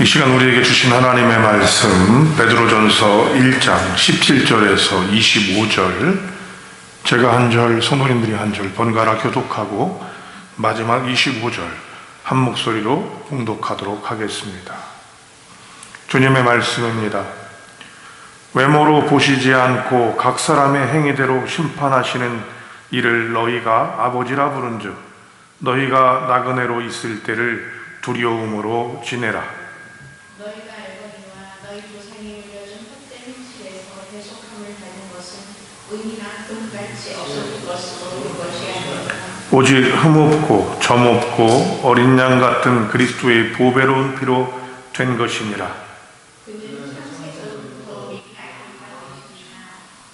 이 시간 우리에게 주신 하나님의 말씀 베드로전서 1장 17절에서 25절, 제가 한 절, 성도님들이 한 절 번갈아 교독하고 마지막 25절 한 목소리로 봉독하도록 하겠습니다. 주님의 말씀입니다. 외모로 보시지 않고 각 사람의 행위대로 심판하시는 이를 너희가 아버지라 부른즉 너희가 나그네로 있을 때를 두려움으로 지내라. 너희가 알거니와 너희 조상이 물려준 헛된 행실에서 대속함을 받는 것은 은이나 금같이 없어질 것으로 올 것이 아니라 오직 흠없고 점없고 어린 양 같은 그리스도의 보배로운 피로 된 것이니라. 그는 창세전부터 미리 알고 있으시나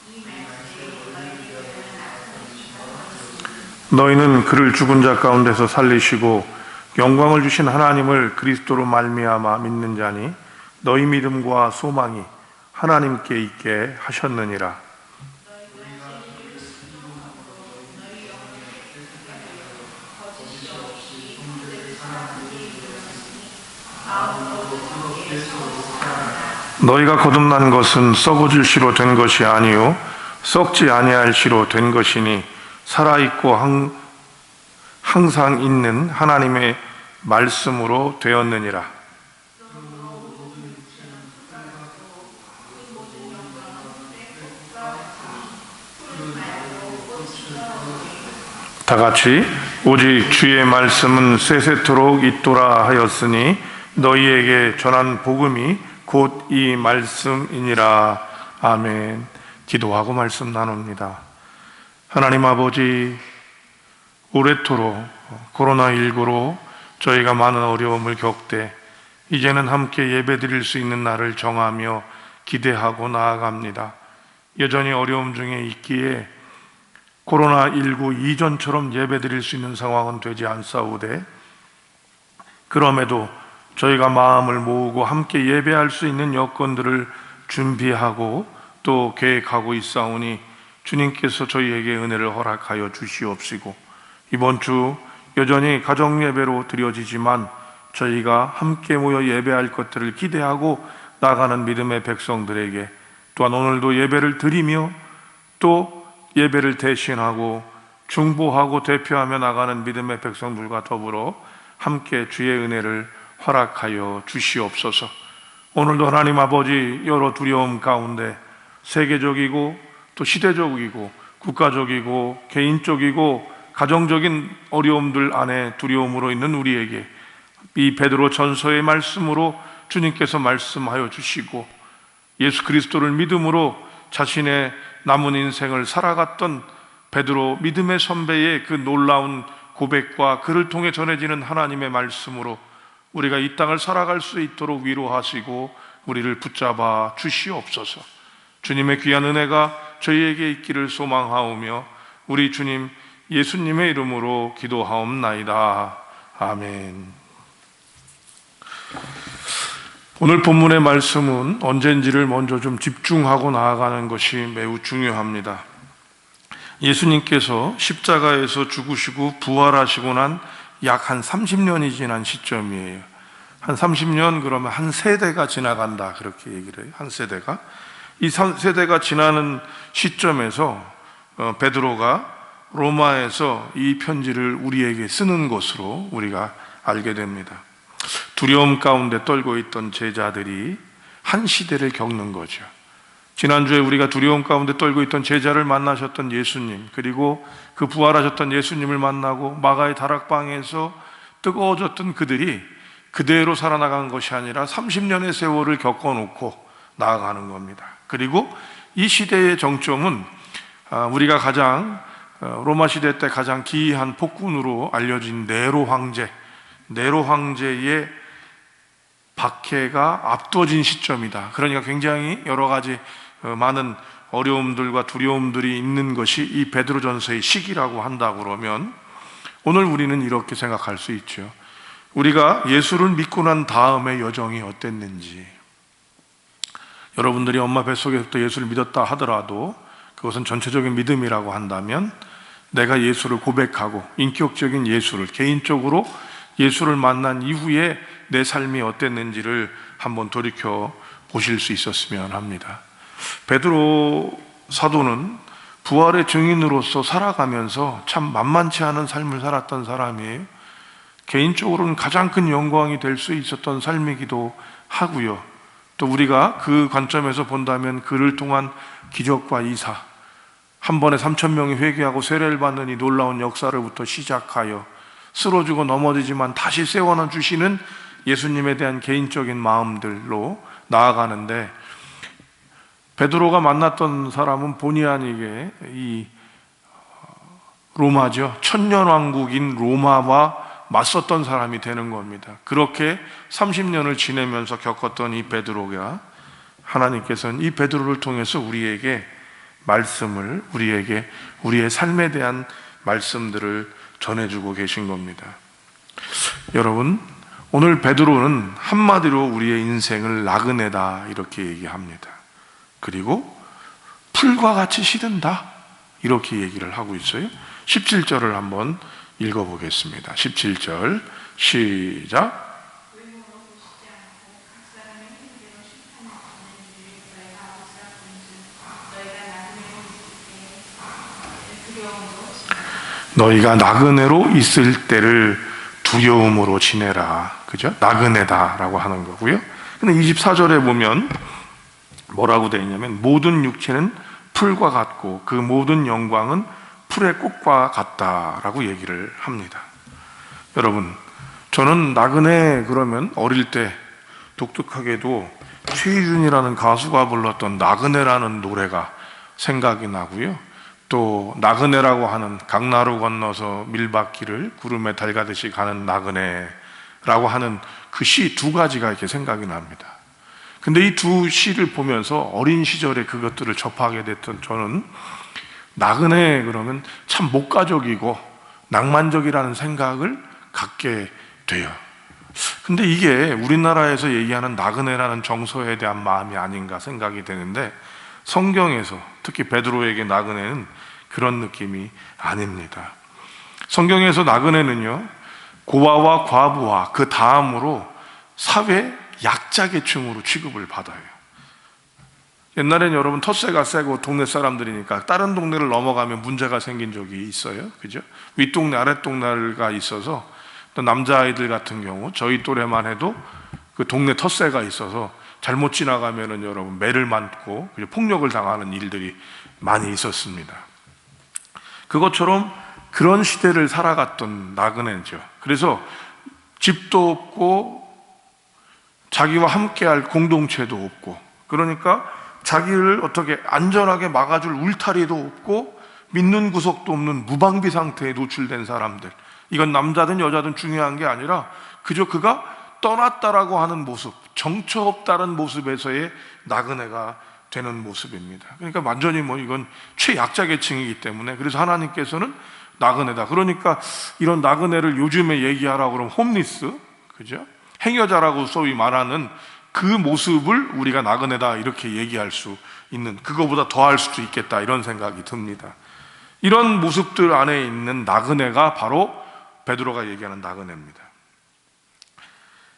이 말씀에 너희에게는 나타나시고 너희는 그를 죽은 자 가운데서 살리시고 영광을 주신 하나님을 그리스도로 말미암아 믿는 자니 너희 믿음과 소망이 하나님께 있게 하셨느니라. 너희가 거듭난 것은 썩어질 시로 된 것이 아니요 썩지 아니할 시로 된 것이니 살아있고 항상 있는 하나님의 말씀으로 되었느니라. 다 같이 오직 주의 말씀은 세세토록 있도라 하였으니 너희에게 전한 복음이 곧 이 말씀이니라. 아멘. 기도하고 말씀 나눕니다. 하나님 아버지, 오래도록 코로나19로 저희가 많은 어려움을 겪되 이제는 함께 예배드릴 수 있는 날을 정하며 기대하고 나아갑니다. 여전히 어려움 중에 있기에 코로나19 이전처럼 예배드릴 수 있는 상황은 되지 않사오되 그럼에도 저희가 마음을 모으고 함께 예배할 수 있는 여건들을 준비하고 또 계획하고 있사오니 주님께서 저희에게 은혜를 허락하여 주시옵시고 이번 주 여전히 가정 예배로 드려지지만 저희가 함께 모여 예배할 것들을 기대하고 나가는 믿음의 백성들에게 또한 오늘도 예배를 드리며 또 예배를 대신하고 중보하고 대표하며 나가는 믿음의 백성들과 더불어 함께 주의 은혜를 허락하여 주시옵소서. 오늘도 하나님 아버지 여러 두려움 가운데 세계적이고 또 시대적이고 국가적이고 개인적이고 가정적인 어려움들 안에 두려움으로 있는 우리에게 이 베드로 전서의 말씀으로 주님께서 말씀하여 주시고 예수 그리스도를 믿음으로 자신의 남은 인생을 살아갔던 베드로 믿음의 선배의 그 놀라운 고백과 그를 통해 전해지는 하나님의 말씀으로 우리가 이 땅을 살아갈 수 있도록 위로하시고 우리를 붙잡아 주시옵소서. 주님의 귀한 은혜가 저희에게 있기를 소망하오며 우리 주님 예수님의 이름으로 기도하옵나이다. 아멘. 오늘 본문의 말씀은 언젠지를 먼저 좀 집중하고 나아가는 것이 매우 중요합니다. 예수님께서 십자가에서 죽으시고 부활하시고 난 약 한 30년이 지난 시점이에요. 한 30년 그러면 한 세대가 지나간다 그렇게 얘기를 해요. 한 세대가. 이 세대가 지나는 시점에서 베드로가 로마에서 이 편지를 우리에게 쓰는 것으로 우리가 알게 됩니다. 두려움 가운데 떨고 있던 제자들이 한 시대를 겪는 거죠. 지난주에 우리가 두려움 가운데 떨고 있던 제자를 만나셨던 예수님, 그리고 그 부활하셨던 예수님을 만나고 마가의 다락방에서 뜨거워졌던 그들이 그대로 살아나간 것이 아니라 30년의 세월을 겪어놓고 나아가는 겁니다. 그리고 이 시대의 정점은 우리가 가장 로마 시대 때 가장 기이한 폭군으로 알려진 네로 황제의 박해가 앞두어진 시점이다. 그러니까 굉장히 여러 가지 많은 어려움들과 두려움들이 있는 것이 이 베드로전서의 시기라고 한다고 그러면 오늘 우리는 이렇게 생각할 수 있죠. 우리가 예수를 믿고 난 다음의 여정이 어땠는지, 여러분들이 엄마 뱃속에서부터 예수를 믿었다 하더라도 그것은 전체적인 믿음이라고 한다면 내가 예수를 고백하고 인격적인 예수를 개인적으로 예수를 만난 이후에 내 삶이 어땠는지를 한번 돌이켜 보실 수 있었으면 합니다. 베드로 사도는 부활의 증인으로서 살아가면서 참 만만치 않은 삶을 살았던 사람이에요. 개인적으로는 가장 큰 영광이 될 수 있었던 삶이기도 하고요. 또 우리가 그 관점에서 본다면 그를 통한 기적과 이사, 한 번에 3,000명이 회개하고 세례를 받는 이 놀라운 역사를부터 시작하여 쓰러지고 넘어지지만 다시 세워놔 주시는 예수님에 대한 개인적인 마음들로 나아가는데, 베드로가 만났던 사람은 본의 아니게 이 로마죠. 천년왕국인 로마와 맞섰던 사람이 되는 겁니다. 그렇게 30년을 지내면서 겪었던 이 베드로가, 하나님께서는 이 베드로를 통해서 우리에게 말씀을, 우리에게 우리의 삶에 대한 말씀들을 전해주고 계신 겁니다. 여러분, 오늘 베드로는 한마디로 우리의 인생을 나그네다 이렇게 얘기합니다. 그리고 풀과 같이 시든다 이렇게 얘기를 하고 있어요. 17절을 한번 읽어보겠습니다. 17절 시작. 너희가 나그네로 있을 때를 두려움으로 지내라. 그죠? 나그네다라고 하는 거고요. 근데 24절에 보면 뭐라고 되어 있냐면, 모든 육체는 풀과 같고 그 모든 영광은 풀의 꽃과 같다라고 얘기를 합니다. 여러분, 저는 나그네 그러면 어릴 때 독특하게도 최희준이라는 가수가 불렀던 나그네라는 노래가 생각이 나고요. 또 나그네라고 하는 강나루 건너서 밀밭길을 구름에 달가듯이 가는 나그네라고 하는 그 시 두 가지가 이렇게 생각이 납니다. 근데 이 두 시를 보면서 어린 시절에 그것들을 접하게 됐던 저는 나그네 그러면 참 목가적이고 낭만적이라는 생각을 갖게 돼요. 근데 이게 우리나라에서 얘기하는 나그네라는 정서에 대한 마음이 아닌가 생각이 되는데, 성경에서 특히 베드로에게 나그네는 그런 느낌이 아닙니다. 성경에서 나그네는요, 고아와 과부와 그 다음으로 사회 약자계층으로 취급을 받아요. 옛날엔 여러분 텃세가 세고 동네 사람들이니까 다른 동네를 넘어가면 문제가 생긴 적이 있어요. 그죠? 윗동네 아랫동네가 있어서, 또 남자아이들 같은 경우 저희 또래만 해도 그 동네 텃세가 있어서 잘못 지나가면은 여러분 매를 맞고 폭력을 당하는 일들이 많이 있었습니다. 그것처럼 그런 시대를 살아갔던 나그네죠. 그래서 집도 없고 자기와 함께할 공동체도 없고, 그러니까 자기를 어떻게 안전하게 막아줄 울타리도 없고 믿는 구석도 없는 무방비 상태에 노출된 사람들, 이건 남자든 여자든 중요한 게 아니라 그저 그가 떠났다라고 하는 모습, 정처 없다는 모습에서의 나그네가 되는 모습입니다. 그러니까 완전히 이건 최약자 계층이기 때문에, 그래서 하나님께서는 나그네다. 그러니까 이런 나그네를 요즘에 얘기하라고 그러면 홈리스, 그죠? 행여자라고 소위 말하는 그 모습을 우리가 나그네다 이렇게 얘기할 수 있는, 그거보다 더할 수도 있겠다 이런 생각이 듭니다. 이런 모습들 안에 있는 나그네가 바로 베드로가 얘기하는 나그네입니다.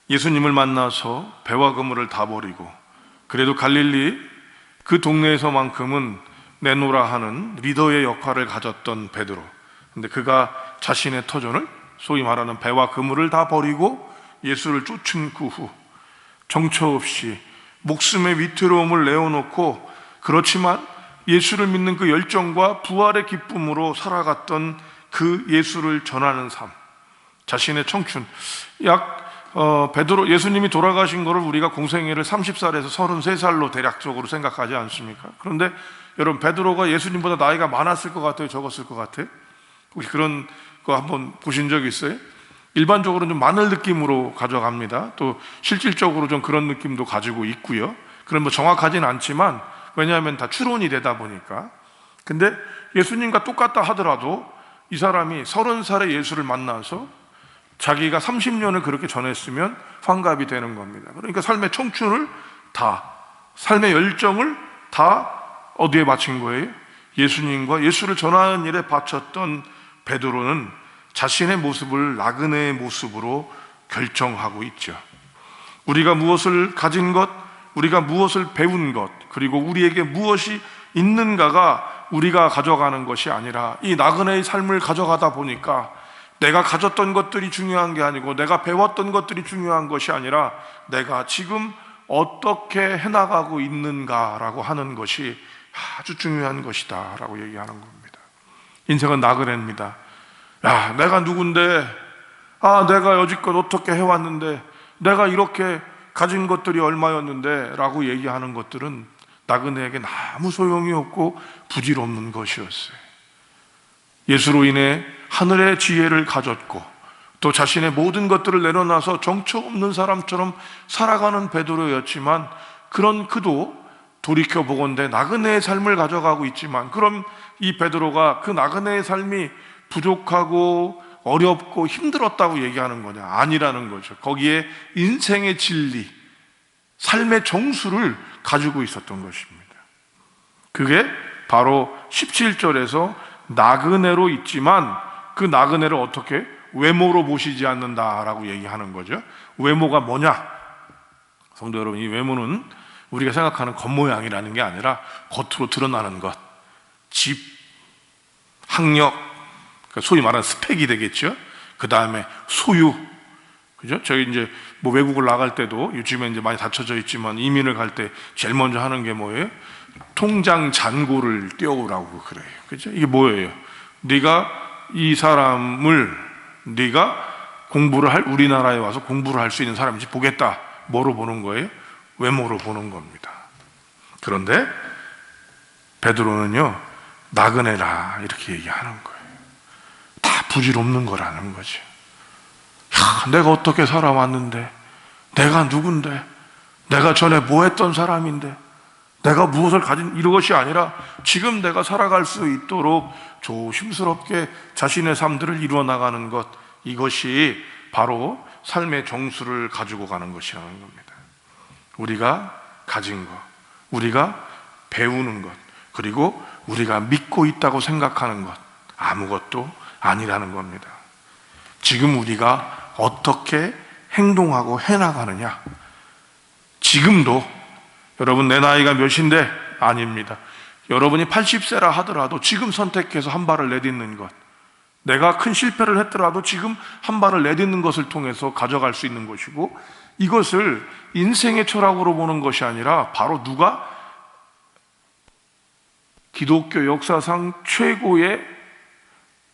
예수님을 만나서 배와 그물을 다 버리고 그래도 갈릴리 그 동네에서만큼은 내노라 하는 리더의 역할을 가졌던 베드로, 근데 그가 자신의 터전을, 소위 말하는 배와 그물을 다 버리고 예수를 쫓은 그 후 정처 없이 목숨의 위태로움을 내어놓고, 그렇지만 예수를 믿는 그 열정과 부활의 기쁨으로 살아갔던 그 예수를 전하는 삶, 자신의 청춘, 베드로, 예수님이 돌아가신 것을 우리가 공생애를 30살에서 33살로 대략적으로 생각하지 않습니까? 그런데 여러분, 베드로가 예수님보다 나이가 많았을 것 같아요? 적었을 것 같아요? 혹시 그런 거 한번 보신 적 있어요? 일반적으로 좀 마늘 느낌으로 가져갑니다. 또 실질적으로 좀 그런 느낌도 가지고 있고요. 그럼 정확하지는 않지만, 왜냐하면 다 추론이 되다 보니까. 근데 예수님과 똑같다 하더라도 이 사람이 30살에 예수를 만나서 자기가 30년을 그렇게 전했으면 환갑이 되는 겁니다. 그러니까 삶의 청춘을 다, 삶의 열정을 다 어디에 바친 거예요? 예수님과 예수를 전하는 일에 바쳤던 베드로는 자신의 모습을 나그네의 모습으로 결정하고 있죠. 우리가 무엇을 가진 것, 우리가 무엇을 배운 것, 그리고 우리에게 무엇이 있는가가 우리가 가져가는 것이 아니라 이 나그네의 삶을 가져가다 보니까 내가 가졌던 것들이 중요한 게 아니고 내가 배웠던 것들이 중요한 것이 아니라 내가 지금 어떻게 해나가고 있는가라고 하는 것이 아주 중요한 것이다 라고 얘기하는 겁니다. 인생은 나그네입니다. 야, 내가 누군데, 내가 여지껏 어떻게 해왔는데, 내가 이렇게 가진 것들이 얼마였는데 라고 얘기하는 것들은 나그네에게 아무 소용이 없고 부질없는 것이었어요. 예수로 인해 하늘의 지혜를 가졌고 또 자신의 모든 것들을 내려놔서 정처 없는 사람처럼 살아가는 베드로였지만, 그런 그도 돌이켜보건대 나그네의 삶을 가져가고 있지만, 그럼 이 베드로가 그 나그네의 삶이 부족하고 어렵고 힘들었다고 얘기하는 거냐? 아니라는 거죠. 거기에 인생의 진리, 삶의 정수를 가지고 있었던 것입니다. 그게 바로 17절에서 나그네로 있지만 그 나그네를 어떻게 외모로 보시지 않는다라고 얘기하는 거죠. 외모가 뭐냐? 성도 여러분, 이 외모는 우리가 생각하는 겉모양이라는 게 아니라 겉으로 드러나는 것, 집, 학력, 소위 말하는 스펙이 되겠죠. 그 다음에 소유, 그죠? 저희 이제 뭐 외국을 나갈 때도 요즘에 이제 많이 닫혀져 있지만 이민을 갈 때 제일 먼저 하는 게 뭐예요? 통장 잔고를 떼오라고 그래요. 그죠? 이게 뭐예요? 네가 이 사람을 네가 우리나라에 와서 공부를 할 수 있는 사람인지 보겠다. 뭐로 보는 거예요? 외모로 보는 겁니다. 그런데 베드로는요, 나그네라 이렇게 얘기하는 거예요. 다 부질없는 거라는 거죠. 야, 내가 어떻게 살아왔는데, 내가 누군데, 내가 전에 뭐 했던 사람인데, 내가 무엇을 가진, 이런 것이 아니라 지금 내가 살아갈 수 있도록 조심스럽게 자신의 삶들을 이루어 나가는 것, 이것이 바로 삶의 정수를 가지고 가는 것이라는 겁니다. 우리가 가진 것, 우리가 배우는 것, 그리고 우리가 믿고 있다고 생각하는 것, 아무것도 아니라는 겁니다. 지금 우리가 어떻게 행동하고 해나가느냐, 지금도 여러분 내 나이가 몇인데? 아닙니다. 여러분이 80세라 하더라도 지금 선택해서 한 발을 내딛는 것, 내가 큰 실패를 했더라도 지금 한 발을 내딛는 것을 통해서 가져갈 수 있는 것이고, 이것을 인생의 철학으로 보는 것이 아니라 바로 누가 기독교 역사상 최고의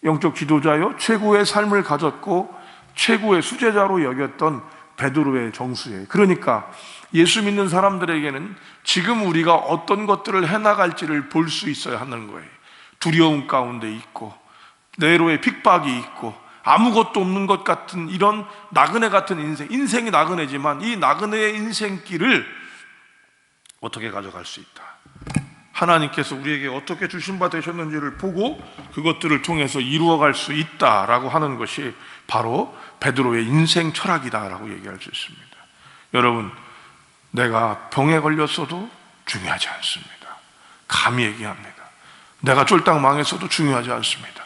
영적 지도자요, 최고의 삶을 가졌고 최고의 수제자로 여겼던 베드로의 정수예요. 그러니까 예수 믿는 사람들에게는 지금 우리가 어떤 것들을 해나갈지를 볼 수 있어야 하는 거예요. 두려움 가운데 있고 내로의 핍박이 있고 아무것도 없는 것 같은 이런 나그네 같은 인생이 나그네지만 이 나그네의 인생길을 어떻게 가져갈 수 있다, 하나님께서 우리에게 어떻게 주신 바 되셨는지를 보고 그것들을 통해서 이루어갈 수 있다라고 하는 것이 바로 베드로의 인생 철학이다라고 얘기할 수 있습니다. 여러분, 내가 병에 걸렸어도 중요하지 않습니다. 감히 얘기합니다. 내가 쫄딱 망했어도 중요하지 않습니다.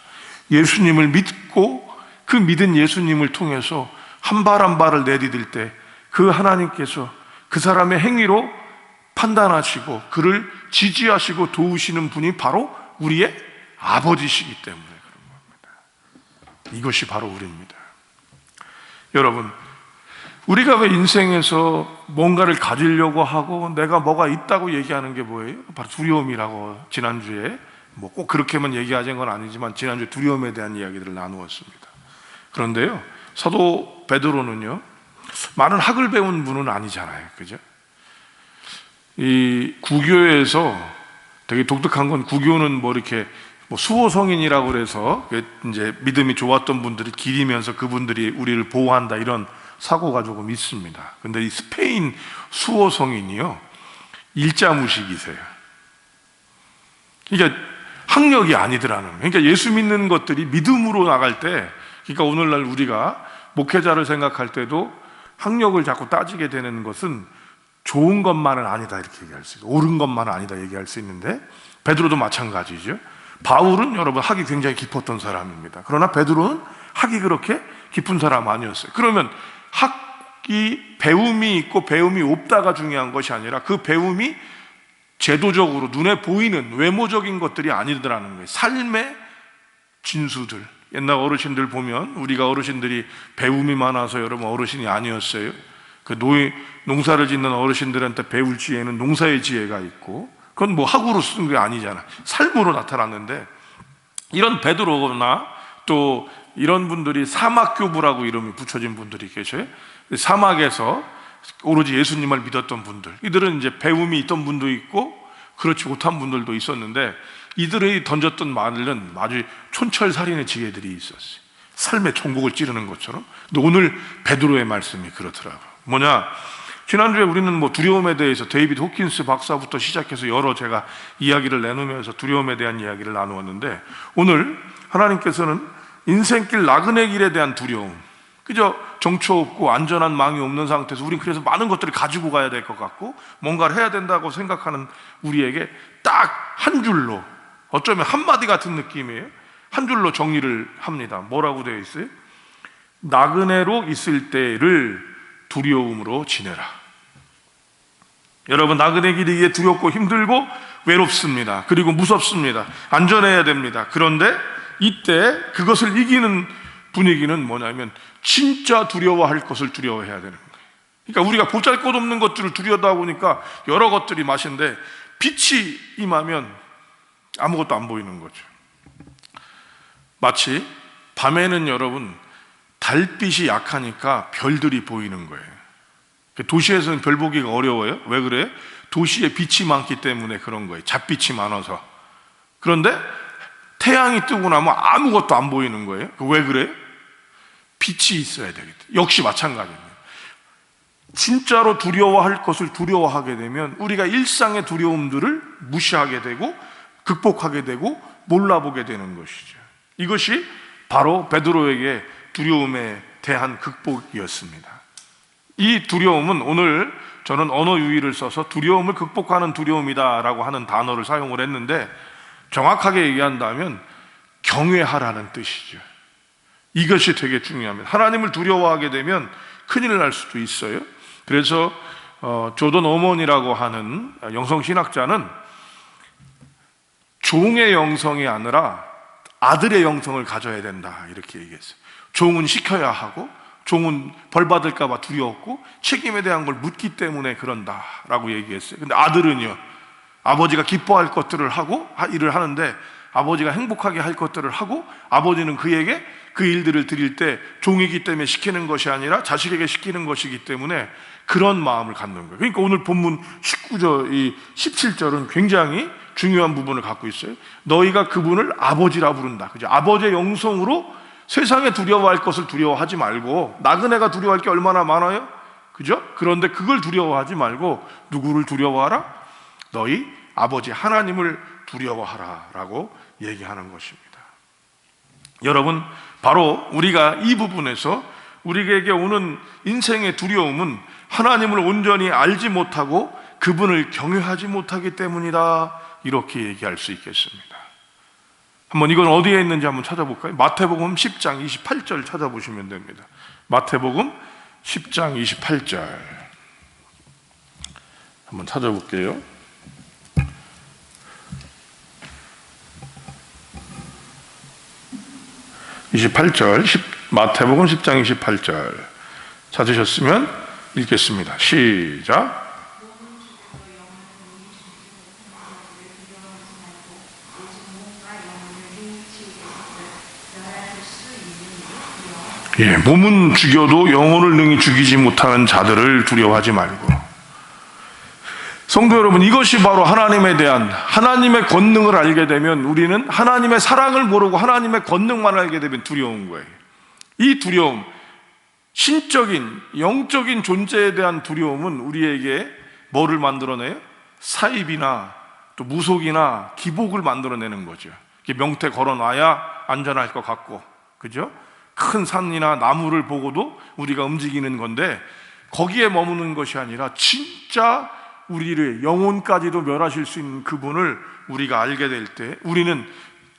예수님을 믿고 그 믿은 예수님을 통해서 한 발 한 발을 내디딜 때 그 하나님께서 그 사람의 행위로 판단하시고 그를 지지하시고 도우시는 분이 바로 우리의 아버지시기 때문에 그런 겁니다. 이것이 바로 우리입니다. 여러분, 우리가 왜 인생에서 뭔가를 가지려고 하고 내가 뭐가 있다고 얘기하는 게 뭐예요? 바로 두려움이라고 지난주에 뭐 꼭 그렇게만 얘기하자는 건 아니지만 지난주에 두려움에 대한 이야기들을 나누었습니다. 그런데요, 사도 베드로는요, 많은 학을 배운 분은 아니잖아요. 그죠? 이 구교에서 되게 독특한 건, 구교는 뭐 이렇게 뭐 수호성인이라고 그래서 이제 믿음이 좋았던 분들이 기리면서 그분들이 우리를 보호한다 이런 사고가 조금 있습니다. 근데 이 스페인 수호성인이요, 일자무식이세요. 그러니까 학력이 아니더라는 거예요. 그러니까 예수 믿는 것들이 믿음으로 나갈 때, 그러니까 오늘날 우리가 목회자를 생각할 때도 학력을 자꾸 따지게 되는 것은 좋은 것만은 아니다 이렇게 얘기할 수 있어요. 옳은 것만은 아니다 얘기할 수 있는데, 베드로도 마찬가지죠. 바울은 여러분 학이 굉장히 깊었던 사람입니다. 그러나 베드로는 학이 그렇게 깊은 사람 아니었어요. 그러면 학이 배움이 있고 배움이 없다가 중요한 것이 아니라 그 배움이 제도적으로 눈에 보이는 외모적인 것들이 아니더라는 거예요. 삶의 진수들. 옛날 어르신들 보면 우리가 어르신들이 배움이 많아서 여러분 어르신이 아니었어요. 그 농사를 짓는 어르신들한테 배울 지혜는 농사의 지혜가 있고, 그건 뭐 학으로 쓰는 게 아니잖아. 삶으로 나타났는데, 이런 베드로나 또 이런 분들이 사막교부라고 이름이 붙여진 분들이 계셔요. 사막에서 오로지 예수님을 믿었던 분들, 이들은 이제 배움이 있던 분도 있고 그렇지 못한 분들도 있었는데, 이들이 던졌던 말은 아주 촌철살인의 지혜들이 있었어요. 삶의 종국을 찌르는 것처럼. 근데 오늘 베드로의 말씀이 그렇더라고요. 뭐냐, 지난주에 우리는 뭐 두려움에 대해서 데이비드 호킨스 박사부터 시작해서 여러 제가 이야기를 내놓으면서 두려움에 대한 이야기를 나누었는데, 오늘 하나님께서는 인생길 나그네 길에 대한 두려움, 그저 정처 없고 안전한 망이 없는 상태에서 우린 그래서 많은 것들을 가지고 가야 될 것 같고 뭔가를 해야 된다고 생각하는 우리에게 딱 한 줄로, 어쩌면 한마디 같은 느낌이에요. 한 줄로 정리를 합니다. 뭐라고 되어 있어요? 나그네로 있을 때를 두려움으로 지내라. 여러분, 나그네 길이기에 두렵고 힘들고 외롭습니다. 그리고 무섭습니다. 안전해야 됩니다. 그런데 이때 그것을 이기는 분위기는 뭐냐면 진짜 두려워할 것을 두려워해야 되는 거예요. 그러니까 우리가 보잘것없는 것들을 두려워하다 보니까 여러 것들이 마신데, 빛이 임하면 아무것도 안 보이는 거죠. 마치 밤에는 여러분 달빛이 약하니까 별들이 보이는 거예요. 도시에서는 별 보기가 어려워요. 왜 그래요? 도시에 빛이 많기 때문에 그런 거예요. 잣빛이 많아서. 그런데 태양이 뜨고 나면 아무것도 안 보이는 거예요. 왜 그래요? 빛이 있어야 되겠다. 역시 마찬가지입니다. 진짜로 두려워할 것을 두려워하게 되면 우리가 일상의 두려움들을 무시하게 되고 극복하게 되고 몰라보게 되는 것이죠. 이것이 바로 베드로에게 두려움에 대한 극복이었습니다. 이 두려움은, 오늘 저는 언어 유희를 써서 두려움을 극복하는 두려움이다라고 하는 단어를 사용을 했는데, 정확하게 얘기한다면 경외하라는 뜻이죠. 이것이 되게 중요합니다. 하나님을 두려워하게 되면 큰일 날 수도 있어요. 그래서 조던 오먼이라고 하는 영성신학자는 종의 영성이 아니라 아들의 영성을 가져야 된다, 이렇게 얘기했어요. 종은 시켜야 하고 종은 벌 받을까 봐 두려웠고 책임에 대한 걸 묻기 때문에 그런다라고 얘기했어요. 근데 아들은요, 아버지가 기뻐할 것들을 하고 일을 하는데, 아버지가 행복하게 할 것들을 하고, 아버지는 그에게 그 일들을 드릴 때 종이기 때문에 시키는 것이 아니라 자식에게 시키는 것이기 때문에 그런 마음을 갖는 거예요. 그러니까 오늘 본문 19절, 이 17절은 굉장히 중요한 부분을 갖고 있어요. 너희가 그분을 아버지라 부른다. 그죠? 아버지의 영성으로 세상에 두려워할 것을 두려워하지 말고, 나그네가 두려워할 게 얼마나 많아요? 그죠? 그런데 그걸 두려워하지 말고 누구를 두려워하라? 너희 아버지 하나님을 두려워하라 라고 얘기하는 것입니다. 여러분, 바로 우리가 이 부분에서 우리에게 오는 인생의 두려움은 하나님을 온전히 알지 못하고 그분을 경외하지 못하기 때문이다, 이렇게 얘기할 수 있겠습니다. 한번 이건 어디에 있는지 한번 찾아볼까요? 마태복음 10장 28절 찾아보시면 됩니다. 마태복음 10장 28절 한번 찾아볼게요. 마태복음 10장 28절 찾으셨으면 읽겠습니다. 시작. 예, 몸은 죽여도 영혼을 능히 죽이지 못하는 자들을 두려워하지 말고. 성도 여러분, 이것이 바로 하나님에 대한, 하나님의 권능을 알게 되면 우리는 하나님의 사랑을 모르고 하나님의 권능만 알게 되면 두려운 거예요. 이 두려움, 신적인 영적인 존재에 대한 두려움은 우리에게 뭐를 만들어내요? 사입이나 또 무속이나 기복을 만들어내는 거죠. 명태 걸어놔야 안전할 것 같고, 그죠? 큰 산이나 나무를 보고도 우리가 움직이는 건데, 거기에 머무는 것이 아니라 진짜 우리를 영혼까지도 멸하실 수 있는 그분을 우리가 알게 될 때 우리는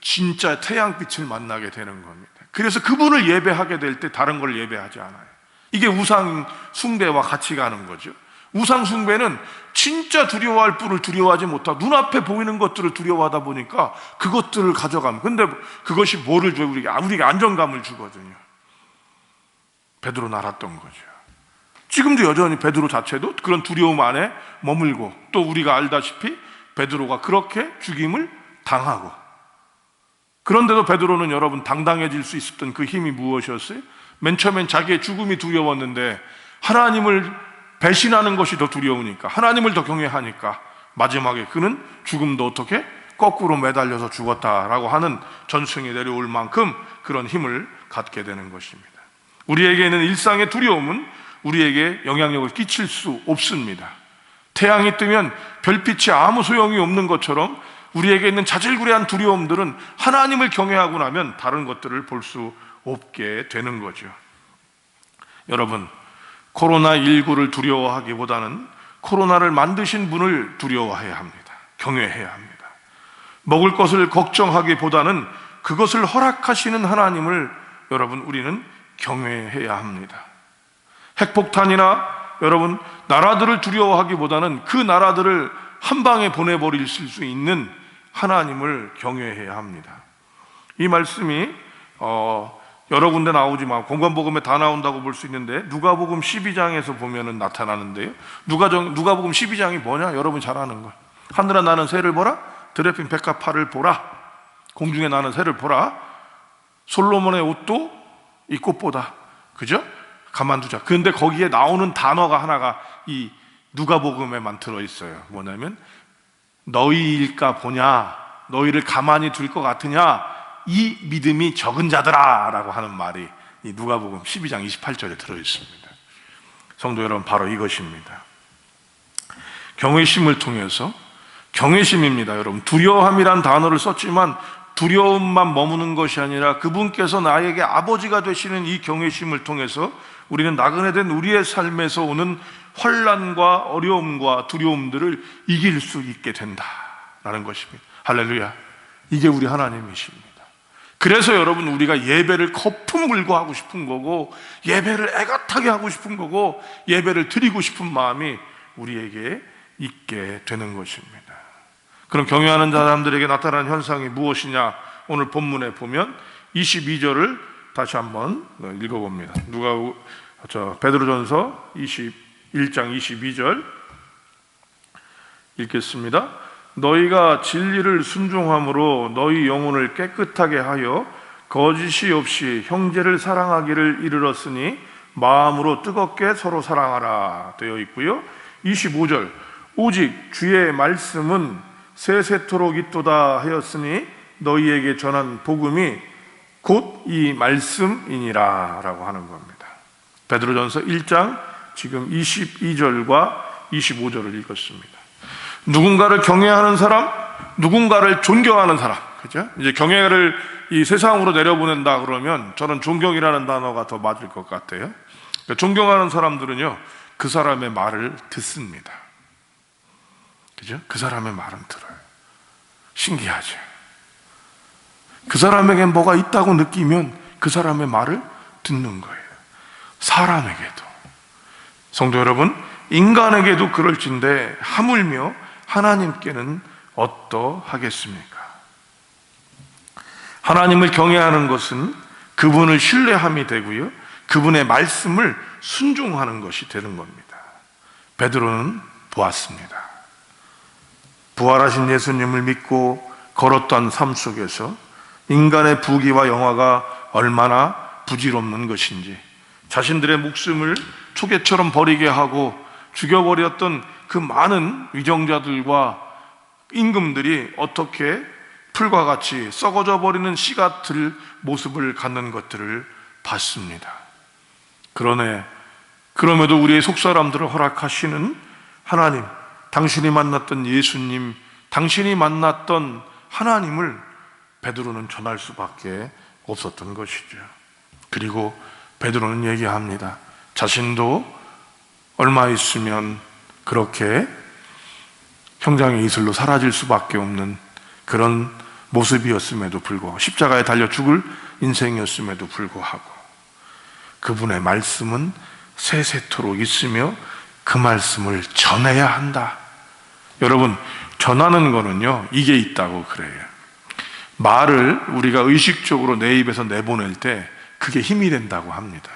진짜 태양빛을 만나게 되는 겁니다. 그래서 그분을 예배하게 될 때 다른 걸 예배하지 않아요. 이게 우상 숭배와 같이 가는 거죠. 우상 숭배는 진짜 두려워할 분을 두려워하지 못하고 눈앞에 보이는 것들을 두려워하다 보니까 그것들을 가져가면, 근데 그것이 뭐를 줘요? 우리에게 안정감을 주거든요. 베드로 알았던 거죠. 지금도 여전히 베드로 자체도 그런 두려움 안에 머물고, 또 우리가 알다시피 베드로가 그렇게 죽임을 당하고, 그런데도 베드로는 여러분 당당해질 수 있었던 그 힘이 무엇이었어요? 맨 처음엔 자기의 죽음이 두려웠는데 하나님을 배신하는 것이 더 두려우니까, 하나님을 더 경외하니까 마지막에 그는 죽음도 어떻게 거꾸로 매달려서 죽었다라고 하는 전승이 내려올 만큼 그런 힘을 갖게 되는 것입니다. 우리에게는 일상의 두려움은 우리에게 영향력을 끼칠 수 없습니다. 태양이 뜨면 별빛이 아무 소용이 없는 것처럼 우리에게 있는 자질구레한 두려움들은 하나님을 경외하고 나면 다른 것들을 볼 수 없게 되는 거죠. 여러분, 코로나19를 두려워하기보다는 코로나를 만드신 분을 두려워해야 합니다. 경외해야 합니다. 먹을 것을 걱정하기보다는 그것을 허락하시는 하나님을 여러분 우리는 경외해야 합니다. 핵폭탄이나 여러분 나라들을 두려워하기보다는 그 나라들을 한 방에 보내버릴 수 있는 하나님을 경외해야 합니다. 이 말씀이 여러 군데 나오지만 공관복음에 다 나온다고 볼 수 있는데 누가복음 12장에서 보면은 나타나는데요. 누가복음 12장이 뭐냐? 여러분 잘 아는 거. 하늘에 나는 새를 보라, 들에 핀 백합화를 보라, 공중에 나는 새를 보라, 솔로몬의 옷도 이 꽃보다, 그죠? 가만두자. 그런데 거기에 나오는 단어가 하나가 이 누가복음에만 들어있어요. 뭐냐면 너희일까 보냐, 너희를 가만히 둘 것 같으냐, 이 믿음이 적은 자들아 라고 하는 말이 이 누가복음 12장 28절에 들어있습니다. 성도 여러분, 바로 이것입니다. 경외심을 통해서, 경외심입니다. 여러분, 두려움이란 단어를 썼지만 두려움만 머무는 것이 아니라 그분께서 나에게 아버지가 되시는 이 경외심을 통해서 우리는 나그네 된 우리의 삶에서 오는 환난과 어려움과 두려움들을 이길 수 있게 된다라는 것입니다. 할렐루야. 이게 우리 하나님이십니다. 그래서 여러분, 우리가 예배를 거품 물고 하고 싶은 거고, 예배를 애같하게 하고 싶은 거고, 예배를 드리고 싶은 마음이 우리에게 있게 되는 것입니다. 그럼 경외하는 사람들에게 나타나는 현상이 무엇이냐? 오늘 본문에 보면 22절을 다시 한번 읽어봅니다. 베드로전서 21장 22절 읽겠습니다. 너희가 진리를 순종함으로 너희 영혼을 깨끗하게 하여 거짓이 없이 형제를 사랑하기를 이르렀으니 마음으로 뜨겁게 서로 사랑하라 되어 있고요. 25절 오직 주의 말씀은 세세토록 있도다 하였으니 너희에게 전한 복음이 곧 이 말씀이니라 라고 하는 겁니다. 베드로전서 1장 지금 22절과 25절을 읽었습니다. 누군가를 경외하는 사람, 누군가를 존경하는 사람, 그죠? 이제 경외를 이 세상으로 내려보낸다 그러면 저는 존경이라는 단어가 더 맞을 것 같아요. 그러니까 존경하는 사람들은요, 그 사람의 말을 듣습니다. 그죠? 그 사람의 말은 들어요. 신기하죠? 그 사람에게 뭐가 있다고 느끼면 그 사람의 말을 듣는 거예요. 사람에게도. 성도 여러분, 인간에게도 그럴진데 하물며 하나님께는 어떠하겠습니까? 하나님을 경외하는 것은 그분을 신뢰함이 되고요, 그분의 말씀을 순종하는 것이 되는 겁니다. 베드로는 보았습니다. 부활하신 예수님을 믿고 걸었던 삶 속에서 인간의 부귀와 영화가 얼마나 부질없는 것인지, 자신들의 목숨을 초계처럼 버리게 하고 죽여버렸던 그 많은 위정자들과 임금들이 어떻게 풀과 같이 썩어져 버리는 씨 같은 모습을 갖는 것들을 봤습니다. 그럼에도 우리의 속사람들을 허락하시는 하나님, 당신이 만났던 예수님, 당신이 만났던 하나님을 베드로는 전할 수밖에 없었던 것이죠. 그리고 베드로는 얘기합니다. 자신도 얼마 있으면 그렇게 형장의 이슬로 사라질 수밖에 없는 그런 모습이었음에도 불구하고, 십자가에 달려 죽을 인생이었음에도 불구하고 그분의 말씀은 세세토록 있으며 그 말씀을 전해야 한다. 여러분, 전하는 거는요, 이게 있다고 그래요. 말을 우리가 의식적으로 내 입에서 내보낼 때 그게 힘이 된다고 합니다.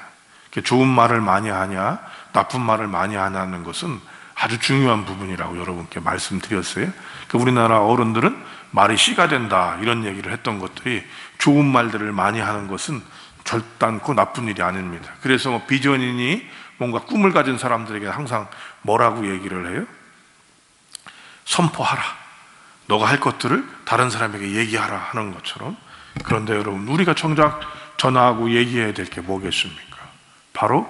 좋은 말을 많이 하냐, 나쁜 말을 많이 하냐는 것은 아주 중요한 부분이라고 여러분께 말씀드렸어요. 우리나라 어른들은 말이 씨가 된다 이런 얘기를 했던 것들이, 좋은 말들을 많이 하는 것은 절단코 나쁜 일이 아닙니다. 그래서 비전인이 뭔가 꿈을 가진 사람들에게 항상 뭐라고 얘기를 해요? 선포하라. 너가 할 것들을 다른 사람에게 얘기하라 하는 것처럼. 그런데 여러분, 우리가 정작 전하고 얘기해야 될 게 뭐겠습니까? 바로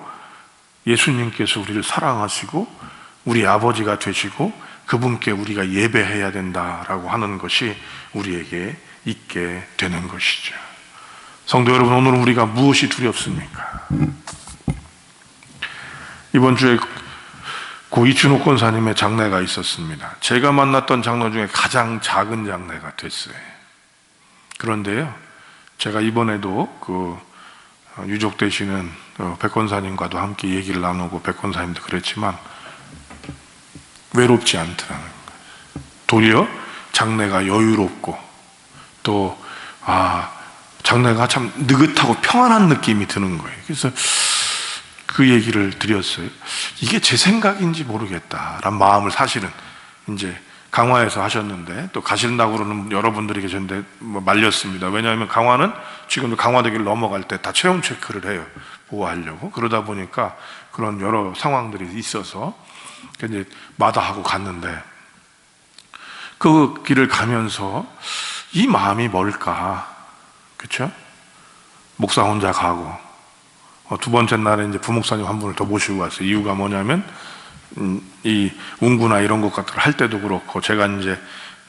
예수님께서 우리를 사랑하시고 우리 아버지가 되시고 그분께 우리가 예배해야 된다라고 하는 것이 우리에게 있게 되는 것이죠. 성도 여러분, 오늘은 우리가 무엇이 두렵습니까? 이번 주에 고 이춘옥 권사님의 장례가 있었습니다. 제가 만났던 장로 중에 가장 작은 장례가 됐어요. 그런데요, 제가 이번에도 유족 되시는 백 권사님과도 함께 얘기를 나누고, 백 권사님도 그랬지만 외롭지 않더라는 거예요. 도리어 장례가 여유롭고, 또 장례가 참 느긋하고 평안한 느낌이 드는 거예요. 그래서 그 얘기를 드렸어요. 이게 제 생각인지 모르겠다라는 마음을 사실은 이제 강화에서 하셨는데, 또 가신다고 그러는 여러분들이 계셨는데 말렸습니다. 왜냐하면 강화는 지금도 강화대교를 넘어갈 때 다 체온 체크를 해요. 보호하려고. 그러다 보니까 그런 여러 상황들이 있어서 이제 마다하고 갔는데, 그 길을 가면서 이 마음이 뭘까? 그렇죠? 목사 혼자 가고, 두 번째 날에 이제 부목사님 한 분을 더 모시고 갔어요. 이유가 뭐냐면, 이 운구나 이런 것 같은 걸 할 때도 그렇고, 제가 이제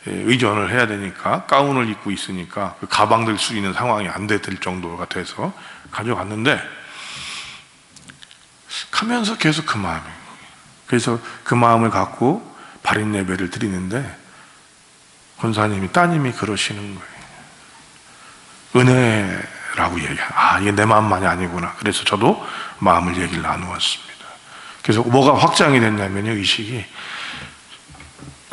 의전을 해야 되니까 가운을 입고 있으니까 그 가방 들 수 있는 상황이 안 될 정도가 돼서 가져갔는데, 가면서 계속 그 마음이에요. 그래서 그 마음을 갖고 발인 예배를 드리는데, 권사님이, 따님이 그러시는 거예요. 은혜라고 얘기해요. 이게 내 마음만이 아니구나. 그래서 저도 마음을 얘기를 나누었습니다. 그래서 뭐가 확장이 됐냐면요, 의식이,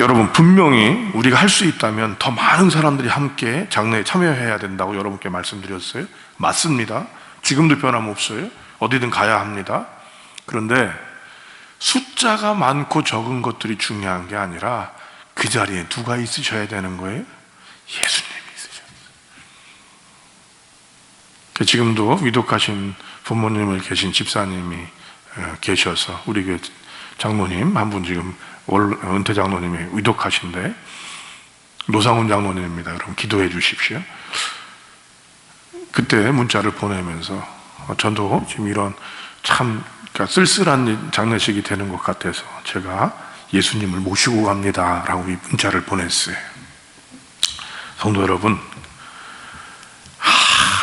여러분, 분명히 우리가 할 수 있다면 더 많은 사람들이 함께 장례에 참여해야 된다고 여러분께 말씀드렸어요. 맞습니다. 지금도 변함없어요. 어디든 가야 합니다. 그런데 숫자가 많고 적은 것들이 중요한 게 아니라 그 자리에 누가 있으셔야 되는 거예요? 예수님이 있으셔야 돼요. 지금도 위독하신 부모님을 계신 집사님이 계셔서, 우리 교회 장로님 한 분, 지금 은퇴 장로님이 위독하신데, 노상훈 장로님입니다. 여러분 기도해 주십시오. 그때 문자를 보내면서 저도 지금 이런 참 쓸쓸한 장례식이 되는 것 같아서 제가 예수님을 모시고 갑니다 라고 이 문자를 보냈어요. 성도 여러분,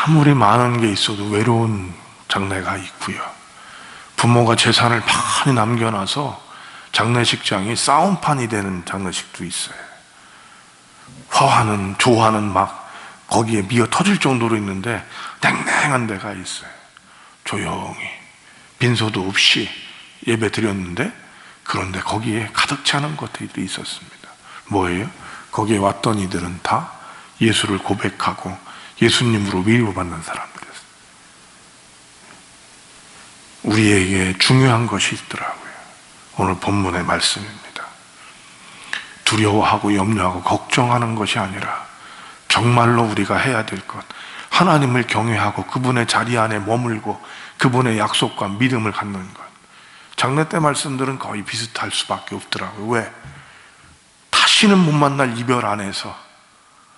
아무리 많은 게 있어도 외로운 장례가 있고요, 부모가 재산을 많이 남겨놔서 장례식장이 싸움판이 되는 장례식도 있어요. 화하는, 조화는 막 거기에 미어 터질 정도로 있는데 냉랭한 데가 있어요. 조용히 빈소도 없이 예배 드렸는데, 그런데 거기에 가득 차는 것들이 있었습니다. 뭐예요? 거기에 왔던 이들은 다 예수를 고백하고 예수님으로 위로받는 사람들이었어요. 우리에게 중요한 것이 있더라고요. 오늘 본문의 말씀입니다. 두려워하고 염려하고 걱정하는 것이 아니라 정말로 우리가 해야 될 것, 하나님을 경외하고 그분의 자리 안에 머물고 그분의 약속과 믿음을 갖는 것. 장례 때 말씀들은 거의 비슷할 수밖에 없더라고요. 왜? 다시는 못 만날 이별 안에서,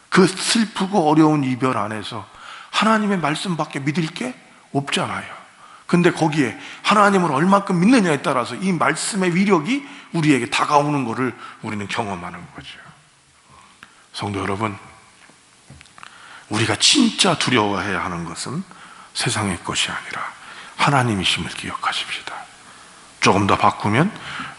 그 슬프고 어려운 이별 안에서 하나님의 말씀밖에 믿을 게 없잖아요. 근데 거기에 하나님을 얼마큼 믿느냐에 따라서 이 말씀의 위력이 우리에게 다가오는 것을 우리는 경험하는 거죠. 성도 여러분, 우리가 진짜 두려워해야 하는 것은 세상의 것이 아니라 하나님이심을 기억하십시다. 조금 더 바꾸면,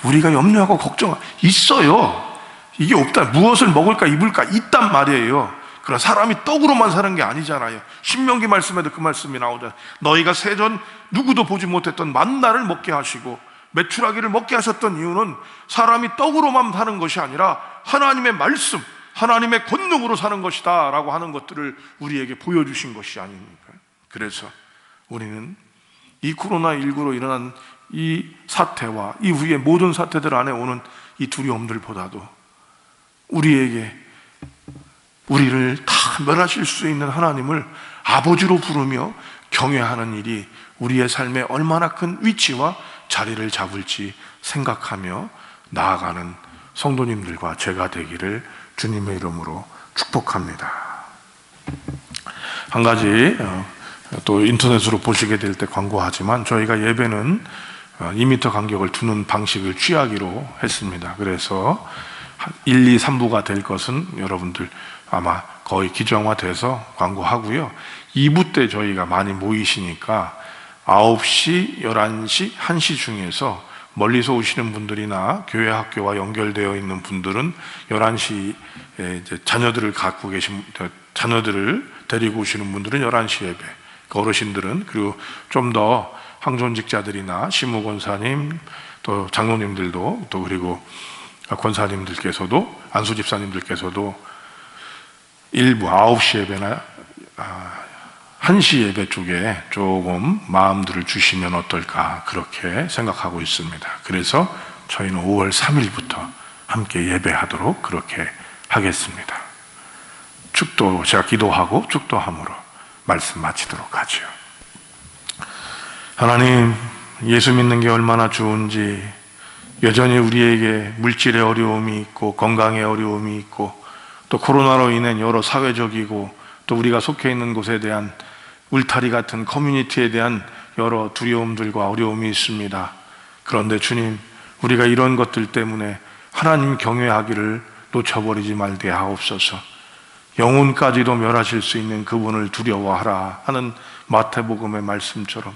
우리가 염려하고 걱정 있어요. 이게 없다. 무엇을 먹을까 입을까 있단 말이에요. 그러나 사람이 떡으로만 사는 게 아니잖아요. 신명기 말씀에도 그 말씀이 나오잖아요. 너희가 세전 누구도 보지 못했던 만나를 먹게 하시고 메추라기를 먹게 하셨던 이유는 사람이 떡으로만 사는 것이 아니라 하나님의 말씀, 하나님의 권능으로 사는 것이다 라고 하는 것들을 우리에게 보여주신 것이 아닙니까? 그래서 우리는 이 코로나19로 일어난 이 사태와 이후의 모든 사태들 안에 오는 이 두려움들보다도 우리에게 우리를 다 멸하실 수 있는 하나님을 아버지로 부르며 경외하는 일이 우리의 삶에 얼마나 큰 위치와 자리를 잡을지 생각하며 나아가는 성도님들과 제가 되기를 주님의 이름으로 축복합니다. 한 가지 또 인터넷으로 보시게 될 때 광고하지만 저희가 예배는 2m 간격을 두는 방식을 취하기로 했습니다. 그래서 1, 2, 3부가 될 것은 여러분들 아마 거의 기정화돼서 광고하고요. 2부 때 저희가 많이 모이시니까 9시, 11시, 1시 중에서 멀리서 오시는 분들이나 교회 학교와 연결되어 있는 분들은 11시에 이제 자녀들을 갖고 계신 자녀들을 데리고 오시는 분들은 11시 예배, 어르신들은 그리고 좀 더 항존직자들이나 시무권사님 또 장로님들도 또 그리고 권사님들께서도 안수집사님들께서도 일부 9시 예배나 1시 예배 쪽에 조금 마음들을 주시면 어떨까 그렇게 생각하고 있습니다. 그래서 저희는 5월 3일부터 함께 예배하도록 그렇게 하겠습니다. 축도 제가 기도하고 축도함으로 말씀 마치도록 하죠. 하나님, 예수 믿는 게 얼마나 좋은지 여전히 우리에게 물질의 어려움이 있고 건강의 어려움이 있고 또 코로나로 인한 여러 사회적이고 또 우리가 속해 있는 곳에 대한 울타리 같은 커뮤니티에 대한 여러 두려움들과 어려움이 있습니다. 그런데 주님, 우리가 이런 것들 때문에 하나님 경외하기를 놓쳐버리지 말게 하옵소서. 영혼까지도 멸하실 수 있는 그분을 두려워하라 하는 마태복음의 말씀처럼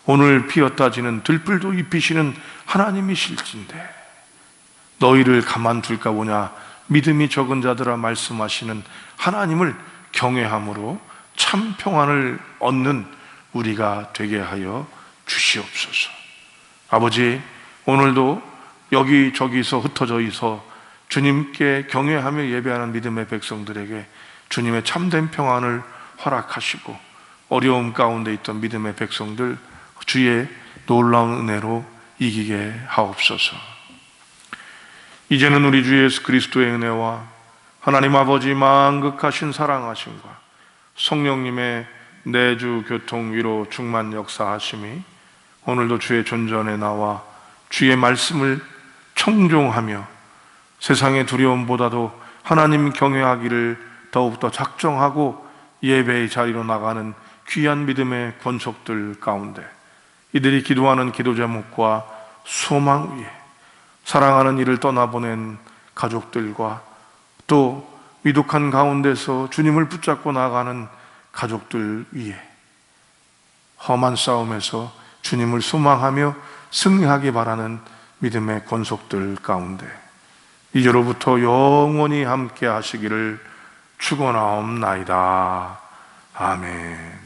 오늘 피었다 지는 들불도 입히시는 하나님이실진데 너희를 가만둘까 보냐 믿음이 적은 자들아 말씀하시는 하나님을 경외함으로 참 평안을 얻는 우리가 되게 하여 주시옵소서. 아버지, 오늘도 여기저기서 흩어져 있어 주님께 경외하며 예배하는 믿음의 백성들에게 주님의 참된 평안을 허락하시고 어려움 가운데 있던 믿음의 백성들 주의 놀라운 은혜로 이기게 하옵소서. 이제는 우리 주 예수 그리스도의 은혜와 하나님 아버지 만극하신 사랑하심과 성령님의 내주 교통 위로 충만 역사하심이 오늘도 주의 존전에 나와 주의 말씀을 청종하며 세상의 두려움보다도 하나님 경외하기를 더욱더 작정하고 예배의 자리로 나가는 귀한 믿음의 권속들 가운데 이들이 기도하는 기도 제목과 소망 위에 사랑하는 이를 떠나보낸 가족들과 또 위독한 가운데서 주님을 붙잡고 나가는 가족들 위에 험한 싸움에서 주님을 소망하며 승리하기 바라는 믿음의 권속들 가운데 이제로부터 영원히 함께 하시기를 축원하옵나이다. 아멘.